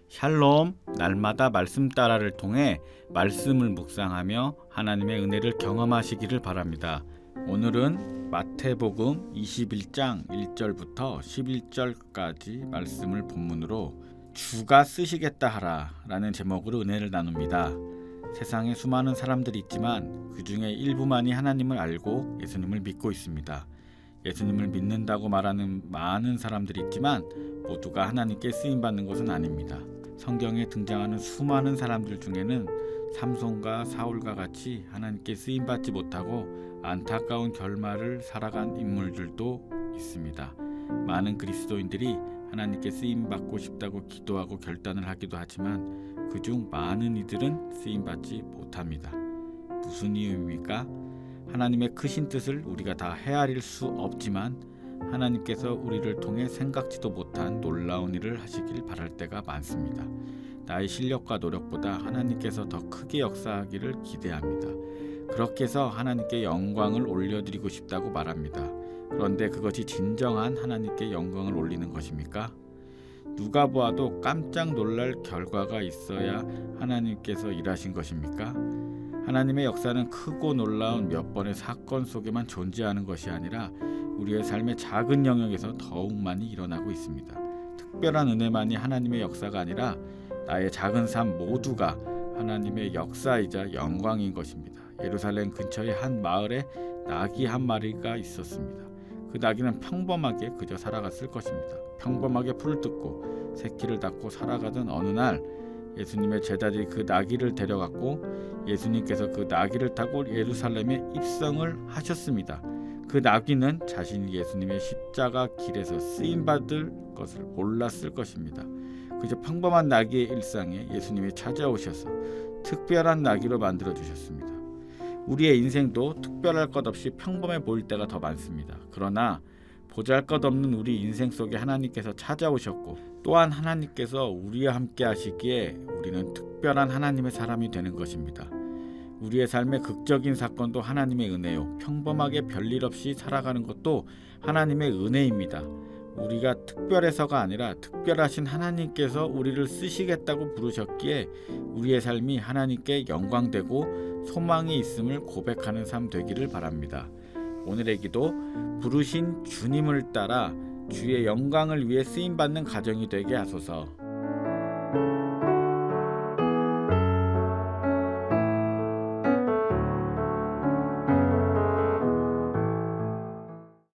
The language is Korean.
샬롬, 날마다 말씀 따라를 통해 말씀을 묵상하며 하나님의 은혜를 경험하시기를 바랍니다. 오늘은 마태복음 21장 1절부터 11절까지 말씀을 본문으로 주가 쓰시겠다 하라 라는 제목으로 은혜를 나눕니다. 세상에 수많은 사람들이 있지만 그 중에 일부만이 하나님을 알고 예수님을 믿고 있습니다. 예수님을 믿는다고 말하는 많은 사람들이 있지만 모두가 하나님께 쓰임받는 것은 아닙니다. 성경에 등장하는 수많은 사람들 중에는 삼손과 사울과 같이 하나님께 쓰임받지 못하고 안타까운 결말을 살아간 인물들도 있습니다. 많은 그리스도인들이 하나님께 쓰임받고 싶다고 기도하고 결단을 하기도 하지만 그중 많은 이들은 쓰임받지 못합니다. 무슨 이유입니까? 하나님의 크신 뜻을 우리가 다 헤아릴 수 없지만 하나님께서 우리를 통해 생각지도 못한 놀라운 일을 하시길 바랄 때가 많습니다. 나의 실력과 노력보다 하나님께서 더 크게 역사하기를 기대합니다. 그렇게 해서 하나님께 영광을 올려드리고 싶다고 말합니다. 그런데 그것이 진정한 하나님께 영광을 올리는 것입니까? 누가 보아도 깜짝 놀랄 결과가 있어야 하나님께서 일하신 것입니까? 하나님의 역사는 크고 놀라운 몇 번의 사건 속에만 존재하는 것이 아니라 우리의 삶의 작은 영역에서 더욱 많이 일어나고 있습니다. 특별한 은혜만이 하나님의 역사가 아니라 나의 작은 삶 모두가 하나님의 역사이자 영광인 것입니다. 예루살렘 근처의 한 마을에 나귀 한 마리가 있었습니다. 그 나귀는 평범하게 그저 살아갔을 것입니다. 평범하게 풀을 뜯고 새끼를 닦고 살아가던 어느 날 예수님의 제자들이 그 나귀를 데려갔고 예수님께서 그 나귀를 타고 예루살렘에 입성을 하셨습니다. 그 나귀는 자신이 예수님의 십자가 길에서 쓰임받을 것을 몰랐을 것입니다. 그저 평범한 나귀의 일상에 예수님이 찾아오셔서 특별한 나귀로 만들어주셨습니다. 우리의 인생도 특별할 것 없이 평범해 보일 때가 더 많습니다. 그러나 보잘것없는 우리 인생 속에 하나님께서 찾아오셨고 또한 하나님께서 우리와 함께 하시기에 우리는 특별한 하나님의 사람이 되는 것입니다. 우리의 삶의 극적인 사건도 하나님의 은혜요. 평범하게 별일 없이 살아가는 것도 하나님의 은혜입니다. 우리가 특별해서가 아니라 특별하신 하나님께서 우리를 쓰시겠다고 부르셨기에 우리의 삶이 하나님께 영광되고 소망이 있음을 고백하는 삶 되기를 바랍니다. 오늘의 기도, 부르신 주님을 따라 주의 영광을 위해 쓰임받는 가정이 되게 하소서.